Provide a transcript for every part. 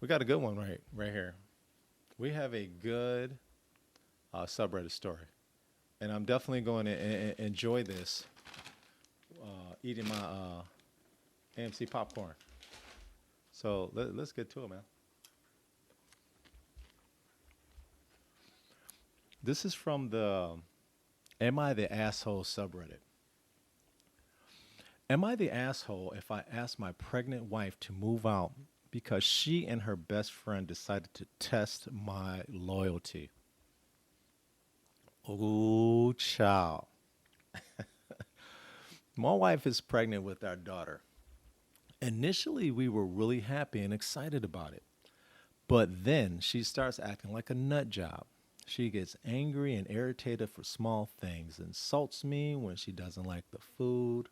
We got a good one right here. We have a good subreddit story, and I'm definitely going to enjoy this eating my AMC popcorn. So let's get to it, man. This is from the Am I the Asshole subreddit. Am I the asshole if I ask my pregnant wife to move out because she and her best friend decided to test my loyalty? Oh, child. My wife is pregnant with our daughter. Initially, we were really happy and excited about it. But then she starts acting like a nut job. She gets angry and irritated for small things, insults me when she doesn't like the food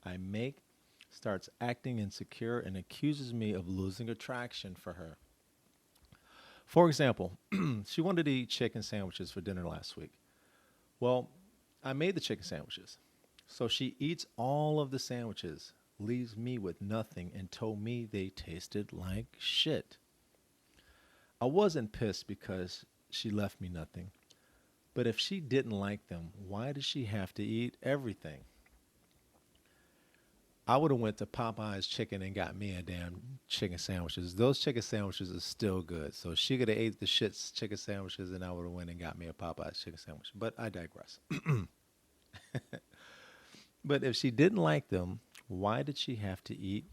I make, starts acting insecure, and accuses me of losing attraction for her. For example, she wanted to eat chicken sandwiches for dinner last week. Well, I made the chicken sandwiches. So she eats all of the sandwiches, leaves me with nothing, and told me they tasted like shit. I wasn't pissed because she left me nothing. But if she didn't like them, why did she have to eat everything? I would have went to Popeye's Chicken and got me a damn chicken sandwiches. Those chicken sandwiches are still good. So she could have ate the shit chicken sandwiches, and I would have went and got me a Popeye's chicken sandwich. But I digress. But if she didn't like them, why did she have to eat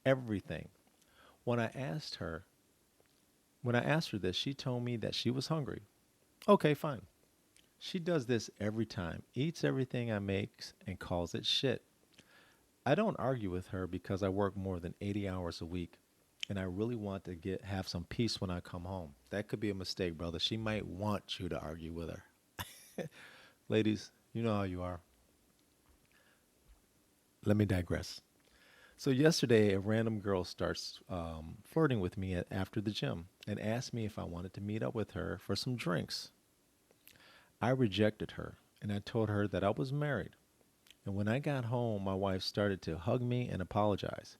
everything? When I asked her, when I asked her this, she told me that she was hungry. Okay, fine. She does this every time, eats everything I make and calls it shit. I don't argue with her because I work more than 80 hours a week and I really want to get have some peace when I come home. That could be a mistake, brother. She might want you to argue with her. Ladies, you know how you are. Let me digress. So yesterday, a random girl starts flirting with me after the gym and asked me if I wanted to meet up with her for some drinks. I rejected her and I told her that I was married. And when I got home, my wife started to hug me and apologize.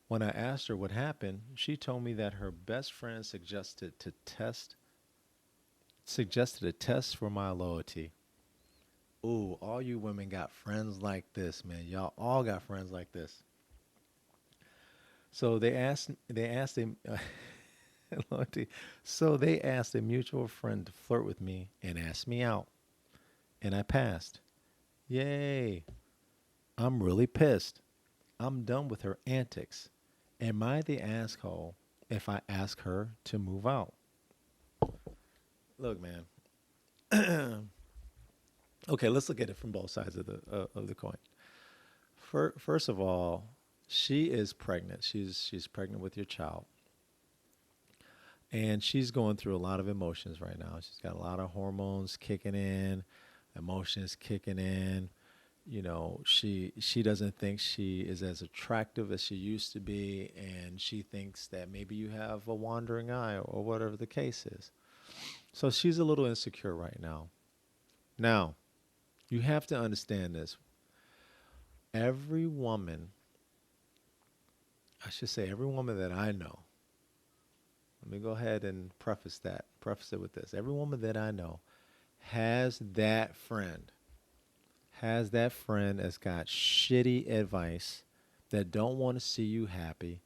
When I asked her what happened, she told me that her best friend suggested a test for my loyalty. Ooh, all you women got friends like this, man. Y'all all got friends like this. So they asked him loyalty. So they asked a mutual friend to flirt with me and asked me out, and I passed. Yay! I'm really pissed. I'm done with her antics. Am I the asshole if I ask her to move out? Look, man. Okay, let's look at it from both sides of the coin. First of all, she is pregnant. She's pregnant with your child, and she's going through a lot of emotions right now. She's got a lot of hormones kicking in, emotions kicking in. She doesn't think she is as attractive as she used to be, and she thinks that maybe you have a wandering eye or whatever the case is. So she's a little insecure right now. Now, you have to understand this. Every woman, I should say every woman that I know, let me go ahead and preface it with this. Every woman that I know has that friend, that's got shitty advice, that don't want to see you happy,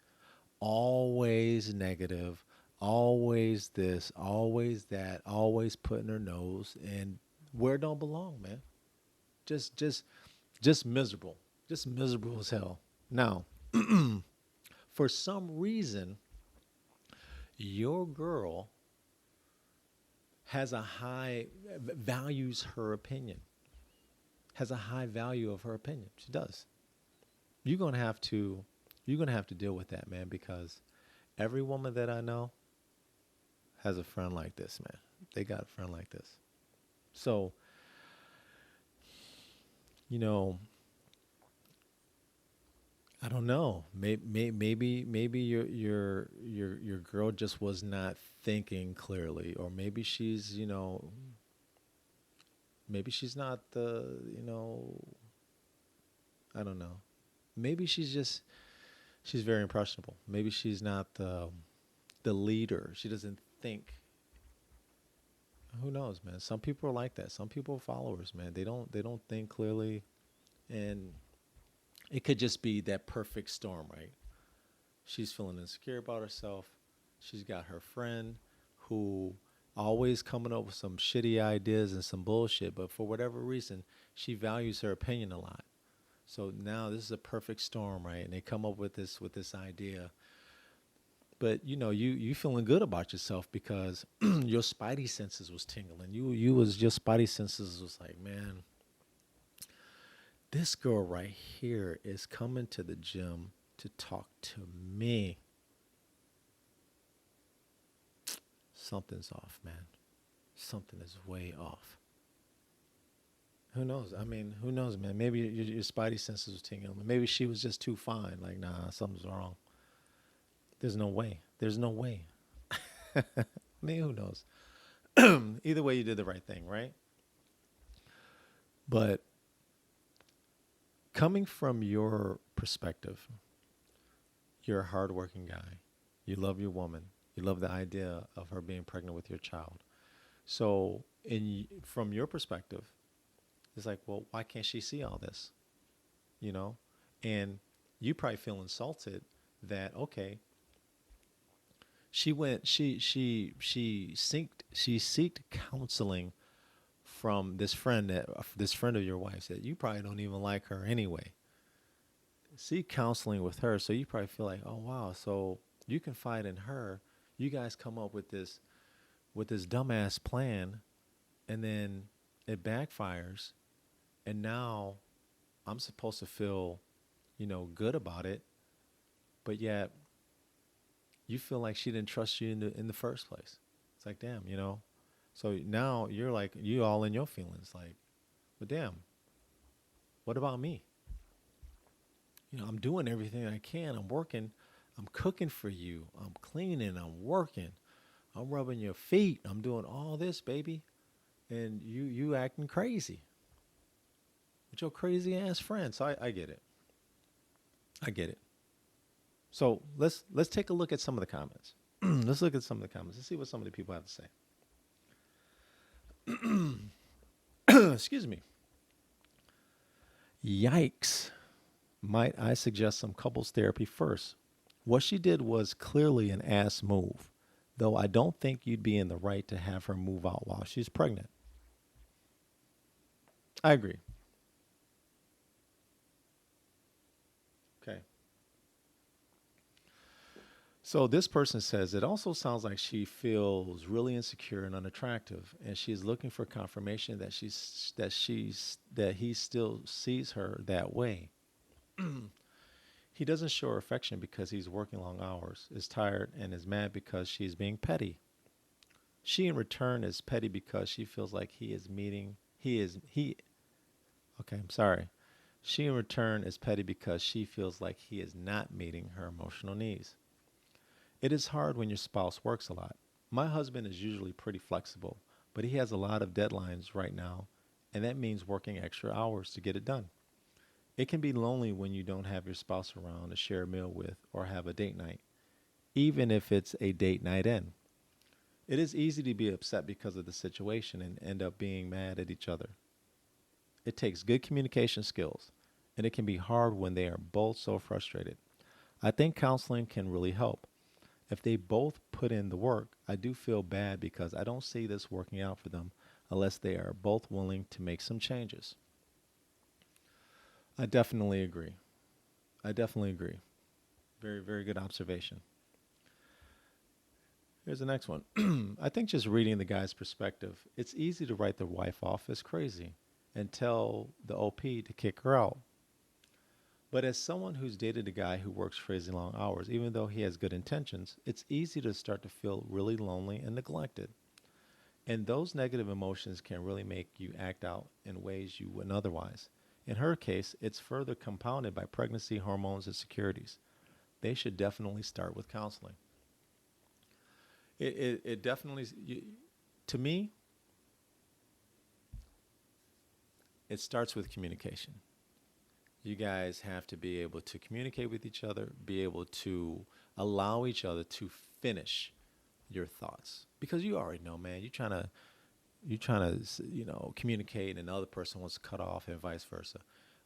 always negative, always this, always that, always putting her nose in where it don't belong, man. Just just just miserable. Just miserable as hell. Now, for some reason, your girl has a high values her opinion. Has a high value of her opinion. She does. You're gonna have to you're gonna have to deal with that, man, because every woman that I know has a friend like this, man. They got a friend like this. So, you know, I don't know. Maybe your girl just was not thinking clearly, or maybe maybe she's not I don't know. Maybe she's very impressionable. Maybe she's not. the leader. She doesn't think. Who knows, man? Some people are like that. Some people are followers, man. They don't think clearly, and it could just be that perfect storm, right? She's feeling insecure about herself. She's got her friend who always coming up with some shitty ideas and some bullshit, but for whatever reason, she values her opinion a lot. So now this is a perfect storm, right? And they come up with this idea. But you feeling good about yourself because your spidey senses was tingling. Your spidey senses was like, man, this girl right here is coming to the gym to talk to me. Something's off, man. Something is way off. Who knows? I mean, who knows, man? Maybe your spidey senses was tingling. Maybe she was just too fine. Like, nah, something's wrong. There's no way. There's no way. I mean, who knows? Either way, you did the right thing, right? But coming from your perspective, you're a hardworking guy. You love your woman. You love the idea of her being pregnant with your child. So, from your perspective, it's like, well, why can't she see all this? You know, and you probably feel insulted that okay, she seeked counseling from this friend of your wife's that you probably don't even like her anyway. Seek counseling with her, so you probably feel like, oh wow, so you confide in her. You guys come up with this dumbass plan, and then it backfires, and now I'm supposed to feel, good about it, but yet you feel like she didn't trust you in the first place. It's like, damn. So now you're like, you all in your feelings, like, but damn, what about me? I'm doing everything I can. I'm working. I'm cooking for you. I'm cleaning. I'm working. I'm rubbing your feet. I'm doing all this, baby. And you acting crazy with your crazy ass friend. So I get it. I get it. So let's take a look at some of the comments. Let's look at some of the comments. Let's see what some of the people have to say. Excuse me. Yikes. Might I suggest some couples therapy first? What she did was clearly an ass move, though I don't think you'd be in the right to have her move out while she's pregnant. I agree. Okay. So this person says it also sounds like she feels really insecure and unattractive, and she's looking for confirmation that he still sees her that way. He doesn't show her affection because he's working long hours, is tired, and is mad because she's being petty. She, in return, is petty because she feels like okay, I'm sorry. She, in return, is petty because she feels like he is not meeting her emotional needs. It is hard when your spouse works a lot. My husband is usually pretty flexible, but he has a lot of deadlines right now, and that means working extra hours to get it done. It can be lonely when you don't have your spouse around to share a meal with or have a date night, even if it's a date night in. It is easy to be upset because of the situation and end up being mad at each other. It takes good communication skills, and it can be hard when they are both so frustrated. I think counseling can really help. If they both put in the work, I do feel bad because I don't see this working out for them unless they are both willing to make some changes. I definitely agree. I definitely agree. Very, very good observation. Here's the next one. I think just reading the guy's perspective, it's easy to write the wife off as crazy and tell the OP to kick her out. But as someone who's dated a guy who works crazy long hours, even though he has good intentions, it's easy to start to feel really lonely and neglected. And those negative emotions can really make you act out in ways you wouldn't otherwise. In her case, it's further compounded by pregnancy hormones and insecurities. They should definitely start with counseling. It definitely, to me, it starts with communication. You guys have to be able to communicate with each other, be able to allow each other to finish your thoughts, because you already know, man. You trying to communicate, and the other person wants to cut off, and vice versa.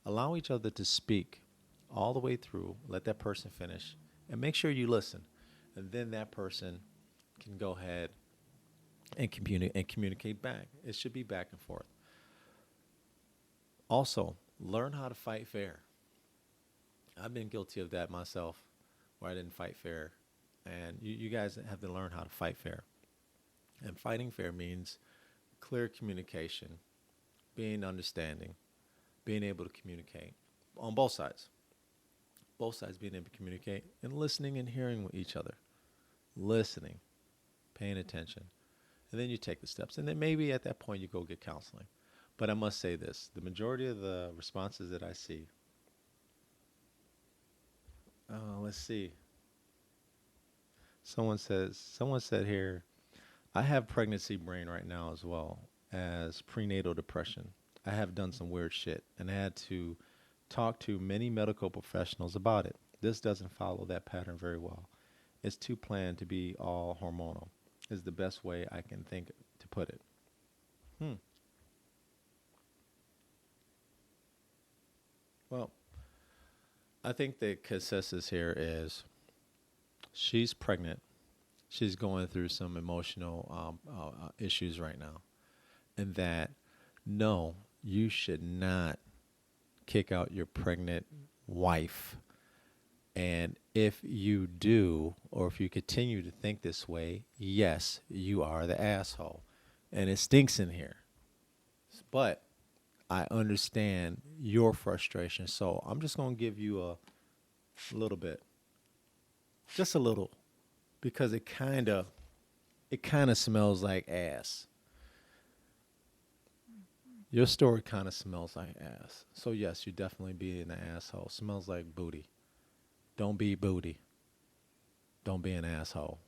Allow each other to speak all the way through. Let that person finish, and make sure you listen, and then that person can go ahead and communicate back. It should be back and forth. Also, learn how to fight fair. I've been guilty of that myself, where I didn't fight fair, and you guys have to learn how to fight fair. And fighting fair means clear communication, being understanding, being able to communicate on both sides. Both sides being able to communicate and listening and hearing with each other. Listening, paying attention. And then you take the steps. And then maybe at that point you go get counseling. But I must say this, the majority of the responses that I see, let's see. Someone said here, I have pregnancy brain right now as well as prenatal depression. I have done some weird shit and I had to talk to many medical professionals about it. This doesn't follow that pattern very well. It's too planned to be all hormonal, is the best way I can think to put it. Hmm. Well, I think the consensus here is she's pregnant. She's going through some emotional issues right now. And that, no, you should not kick out your pregnant wife. And if you do, or if you continue to think this way, yes, you are the asshole. And it stinks in here. But I understand your frustration. So I'm just going to give you a little bit, just a little, because it kind of smells like ass. Your story kind of smells like ass. So yes, you definitely be an asshole. Smells like booty. Don't be booty. Don't be an asshole.